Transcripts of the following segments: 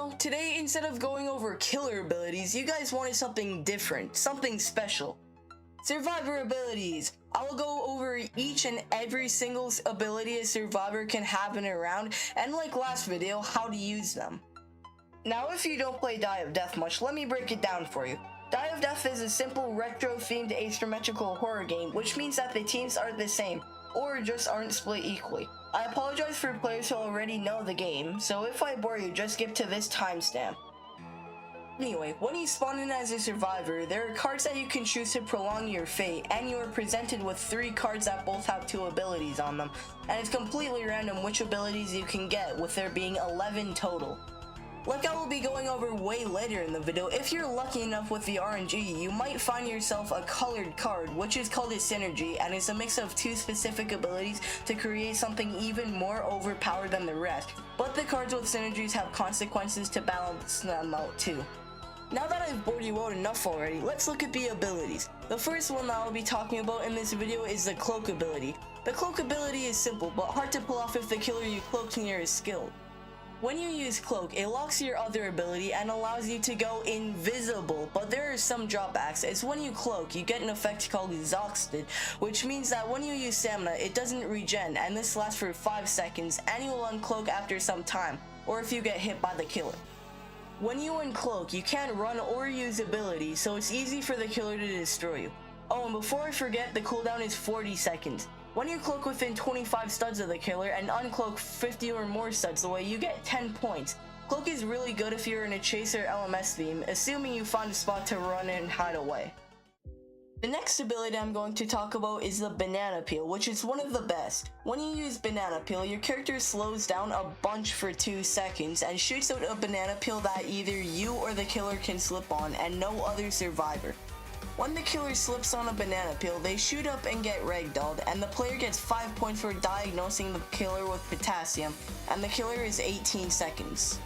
So today, instead of going over killer abilities, you guys wanted something different, something special. Survivor abilities. I will go over each and every single ability a survivor can have in a round, and like last video, how to use them. Now if you don't play Die of Death much, let me break it down for you. Die of Death is a simple retro-themed asymmetrical horror game, which means that the teams aren't the same, or just aren't split equally. I apologize for players who already know the game, so if I bore you, just skip to this timestamp. Anyway, when you spawn in as a survivor, there are cards that you can choose to prolong your fate, and you are presented with 3 cards that both have 2 abilities on them, and it's completely random which abilities you can get, with there being 11 total. Like I will be going over way later in the video, if you're lucky enough with the RNG, you might find yourself a colored card, which is called a synergy, and is a mix of 2 specific abilities to create something even more overpowered than the rest, but the cards with synergies have consequences to balance them out too. Now that I've bored you out enough already, let's look at the abilities. The first one that I'll be talking about in this video is the cloak ability. The cloak ability is simple, but hard to pull off if the killer you cloaked near is skilled. When you use cloak, it locks your other ability and allows you to go invisible, but there are some drawbacks. It's when you cloak, you get an effect called exhausted, which means that when you use stamina, it doesn't regen, and this lasts for 5 seconds, and you will uncloak after some time, or if you get hit by the killer. When you uncloak, you can't run or use abilities, so it's easy for the killer to destroy you. Oh, and before I forget, the cooldown is 40 seconds. When you cloak within 25 studs of the killer and uncloak 50 or more studs away, you get 10 points. Cloak is really good if you're in a chase or LMS theme, assuming you find a spot to run and hide away. The next ability I'm going to talk about is the banana peel, which is one of the best. When you use banana peel, your character slows down a bunch for 2 seconds and shoots out a banana peel that either you or the killer can slip on, and no other survivor. When the killer slips on a banana peel, they shoot up and get ragdolled, and the player gets 5 points for diagnosing the killer with potassium, and the killer is 18 seconds.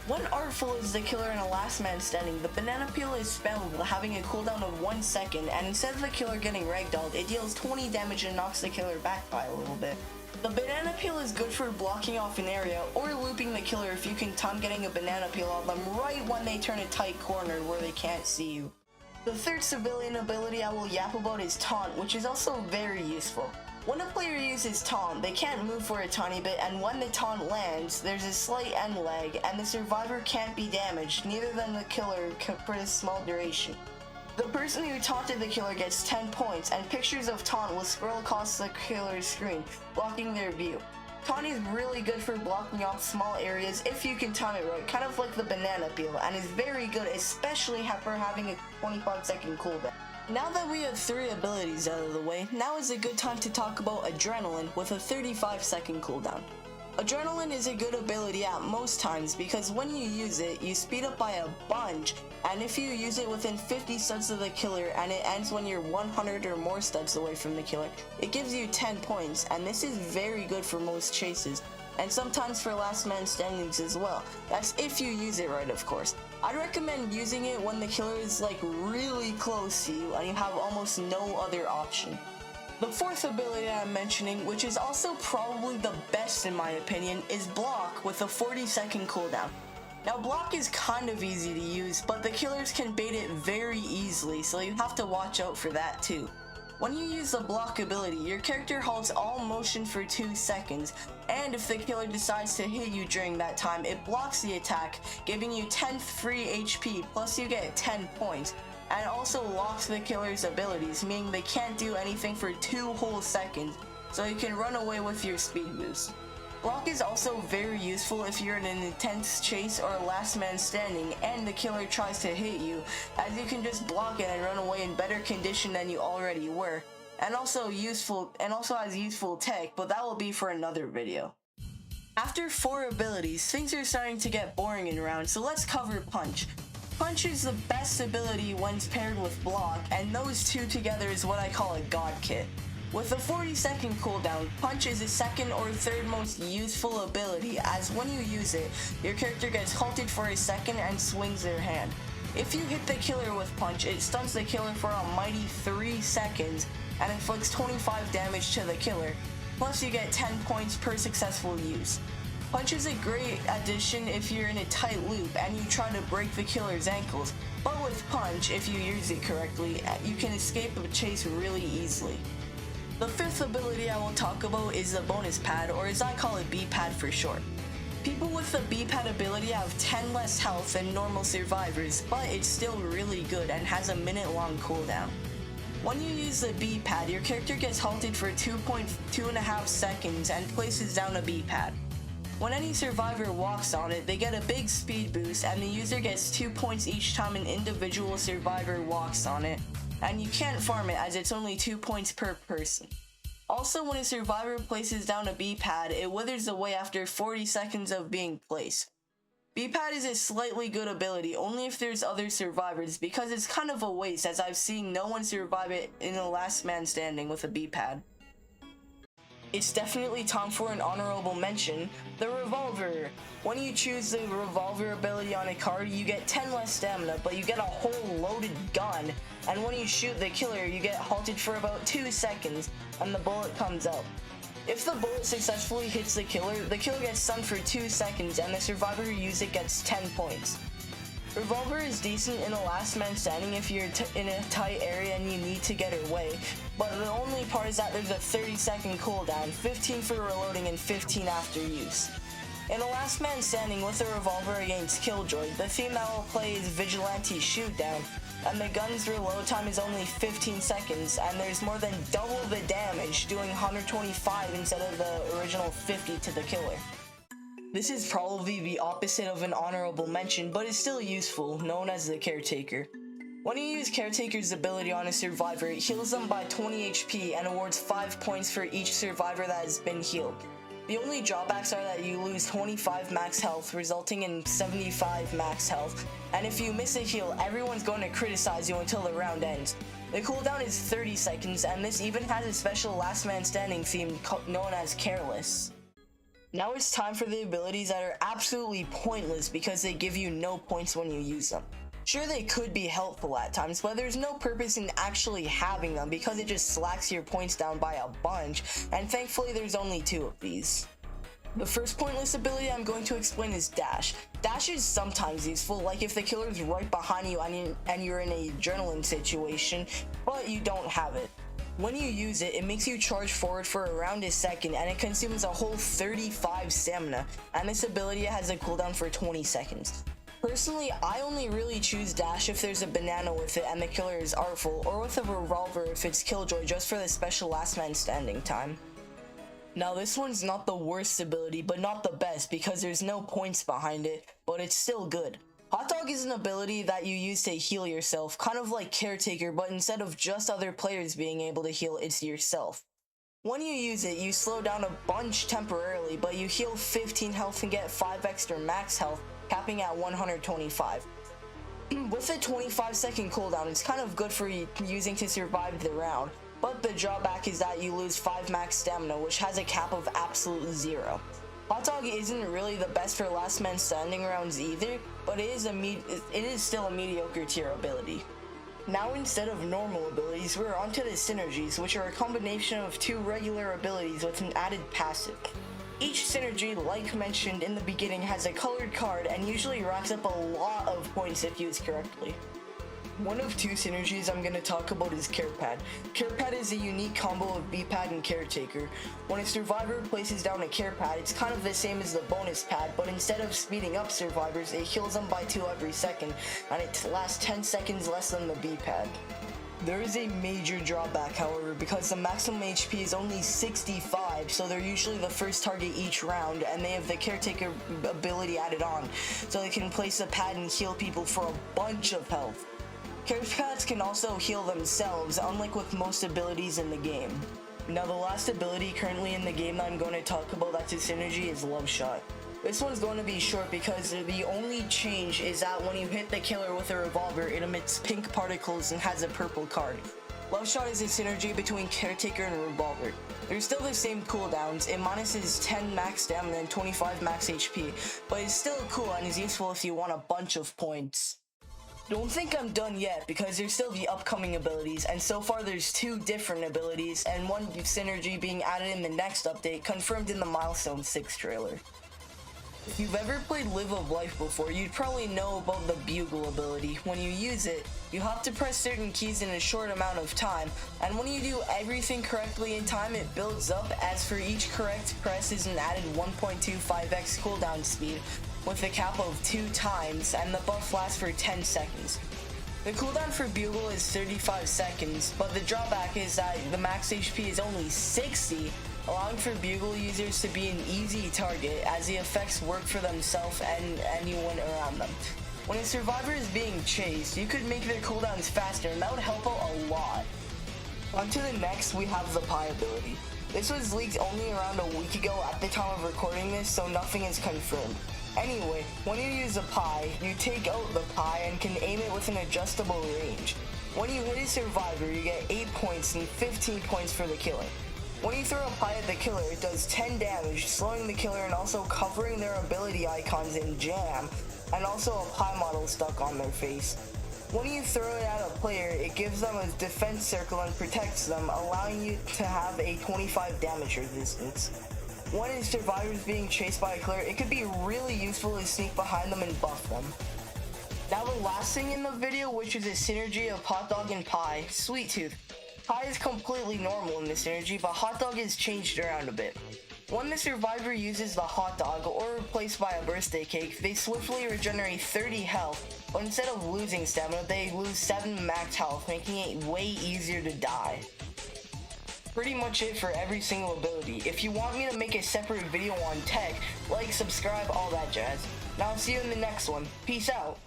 When artful is the killer in a last man standing, the banana peel is spammable, having a cooldown of 1 second, and instead of the killer getting ragdolled, it deals 20 damage and knocks the killer back by a little bit. The banana peel is good for blocking off an area or looping the killer if you can time getting a banana peel on them right when they turn a tight corner where they can't see you. The third civilian ability I will yap about is Taunt, which is also very useful. When a player uses Taunt, they can't move for a tiny bit, and when the Taunt lands, there's a slight end lag, and the survivor can't be damaged, neither than the killer for a small duration. The person who taunted the killer gets 10 points, and pictures of Taunt will scroll across the killer's screen, blocking their view. Taunt is really good for blocking off small areas if you can time it right, kind of like the banana peel, and is very good especially for having a 25-second cooldown. Now that we have 3 abilities out of the way, now is a good time to talk about Adrenaline with a 35-second cooldown. Adrenaline is a good ability at most times because when you use it, you speed up by a bunch, and if you use it within 50 studs of the killer and it ends when you're 100 or more studs away from the killer, it gives you 10 points, and this is very good for most chases, and sometimes for last man standings as well. That's if you use it right, of course. I'd recommend using it when the killer is like really close to you and you have almost no other option. The fourth ability I'm mentioning, which is also probably the best in my opinion, is Block with a 40-second cooldown. Now Block is kind of easy to use, but the killers can bait it very easily, so you have to watch out for that too. When you use the Block ability, your character holds all motion for 2 seconds, and if the killer decides to hit you during that time, it blocks the attack, giving you 10 free HP, plus you get 10 points. And also locks the killer's abilities, meaning they can't do anything for 2 whole seconds, so you can run away with your speed boost. Block is also very useful if you're in an intense chase or last man standing and the killer tries to hit you, as you can just block it and run away in better condition than you already were, and also has useful tech, but that will be for another video. After 4 abilities, things are starting to get boring in round, so let's cover Punch. Punch is the best ability when paired with Block, and those 2 together is what I call a god kit. With a 40-second cooldown, Punch is the 2nd or 3rd most useful ability, as when you use it, your character gets halted for a second and swings their hand. If you hit the killer with Punch, it stuns the killer for a mighty 3 seconds and inflicts 25 damage to the killer, plus you get 10 points per successful use. Punch is a great addition if you're in a tight loop and you try to break the killer's ankles, but with Punch, if you use it correctly, you can escape a chase really easily. The fifth ability I will talk about is the bonus pad, or as I call it, B-pad for short. People with the B-pad ability have 10 less health than normal survivors, but it's still really good and has a minute-long cooldown. When you use the B-pad, your character gets halted for 2.5 seconds and places down a B-pad. When any survivor walks on it, they get a big speed boost and the user gets 2 points each time an individual survivor walks on it, and you can't farm it as it's only 2 points per person. Also, when a survivor places down a B-pad, it withers away after 40 seconds of being placed. B-pad is a slightly good ability only if there's other survivors, because it's kind of a waste as I've seen no one survive it in a last man standing with a B-pad. It's definitely time for an honorable mention, the revolver. When you choose the revolver ability on a card, you get 10 less stamina, but you get a whole loaded gun, and when you shoot the killer, you get halted for about 2 seconds, and the bullet comes out. If the bullet successfully hits the killer gets stunned for 2 seconds, and the survivor who uses it gets 10 points. Revolver is decent in a last man standing if you're in a tight area and you need to get away, but the only part is that there's a 30-second cooldown, 15 for reloading and 15 after use. In a last man standing with a revolver against Killjoy, the theme that will play is Vigilante Shootdown, and the gun's reload time is only 15 seconds, and there's more than double the damage, doing 125 instead of the original 50 to the killer. This is probably the opposite of an honorable mention, but is still useful, known as the Caretaker. When you use Caretaker's ability on a survivor, it heals them by 20 HP and awards 5 points for each survivor that has been healed. The only drawbacks are that you lose 25 max health, resulting in 75 max health, and if you miss a heal, everyone's going to criticize you until the round ends. The cooldown is 30 seconds, and this even has a special last man standing theme known as Careless. Now it's time for the abilities that are absolutely pointless because they give you no points when you use them. Sure, they could be helpful at times, but there's no purpose in actually having them because it just slacks your points down by a bunch, and thankfully there's only 2 of these. The first pointless ability I'm going to explain is Dash. Dash is sometimes useful, like if the killer's right behind you and you're in a adrenaline situation, but you don't have it. When you use it, it makes you charge forward for around a second, and it consumes a whole 35 stamina, and this ability has a cooldown for 20 seconds. Personally, I only really choose Dash if there's a banana with it and the killer is artful, or with a revolver if it's Killjoy just for the special last man standing time. Now this one's not the worst ability, but not the best because there's no points behind it, but it's still good. Hot Dog is an ability that you use to heal yourself, kind of like Caretaker, but instead of just other players being able to heal, it's yourself. When you use it, you slow down a bunch temporarily, but you heal 15 health and get 5 extra max health, capping at 125. With a 25-second cooldown, it's kind of good for using to survive the round, but the drawback is that you lose 5 max stamina, which has a cap of absolute 0. Hot Dog isn't really the best for last man standing rounds either, but it is still a mediocre tier ability. Now instead of normal abilities, we're onto the synergies, which are a combination of 2 regular abilities with an added passive. Each synergy, like mentioned in the beginning, has a colored card and usually racks up a lot of points if used correctly. One of 2 synergies I'm going to talk about is CarePad. CarePad is a unique combo of B-Pad and Caretaker. When a survivor places down a CarePad, it's kind of the same as the bonus pad, but instead of speeding up survivors, it heals them by 2 every second, and it lasts 10 seconds less than the B-Pad. There is a major drawback, however, because the maximum HP is only 65, so they're usually the first target each round, and they have the Caretaker ability added on, so they can place a pad and heal people for a bunch of health. CarePads can also heal themselves, unlike with most abilities in the game. Now the last ability currently in the game that I'm going to talk about that's a synergy is Love Shot. This one's going to be short because the only change is that when you hit the killer with a revolver, it emits pink particles and has a purple card. Love Shot is a synergy between Caretaker and Revolver. They're still the same cooldowns, it minuses 10 max stamina and 25 max HP, but it's still cool and is useful if you want a bunch of points. Don't think I'm done yet because there's still the upcoming abilities, and so far there's 2 different abilities and 1 synergy being added in the next update, confirmed in the Milestone 6 trailer. If you've ever played Live of Life before, you'd probably know about the Bugle ability. When you use it, you have to press certain keys in a short amount of time, and when you do everything correctly in time, it builds up, as for each correct press is an added 1.25x cooldown speed, with a cap of 2 times, and the buff lasts for 10 seconds. The cooldown for Bugle is 35 seconds, but the drawback is that the max HP is only 60, allowing for Bugle users to be an easy target as the effects work for themselves and anyone around them. When a survivor is being chased, you could make their cooldowns faster, and that would help out a lot. On to the next, we have the Pie ability. This was leaked only around a week ago at the time of recording this, so nothing is confirmed. Anyway, when you use a pie, you take out the pie and can aim it with an adjustable range. When you hit a survivor, you get 8 points and 15 points for the killing. When you throw a pie at the killer, it does 10 damage, slowing the killer and also covering their ability icons in jam, and also a pie model stuck on their face. When you throw it at a player, it gives them a defense circle and protects them, allowing you to have a 25 damage resistance. When a survivor is being chased by a killer, it could be really useful to sneak behind them and buff them. Now the last thing in the video, which is a synergy of Hot Dog and Pie, Sweet Tooth. Pie is completely normal in this synergy, but Hot Dog is changed around a bit. When the survivor uses the hot dog or replaced by a birthday cake, they swiftly regenerate 30 health, but instead of losing stamina, they lose 7 max health, making it way easier to die. Pretty much it for every single ability. If you want me to make a separate video on tech, like, subscribe, all that jazz. Now I'll see you in the next one. Peace out.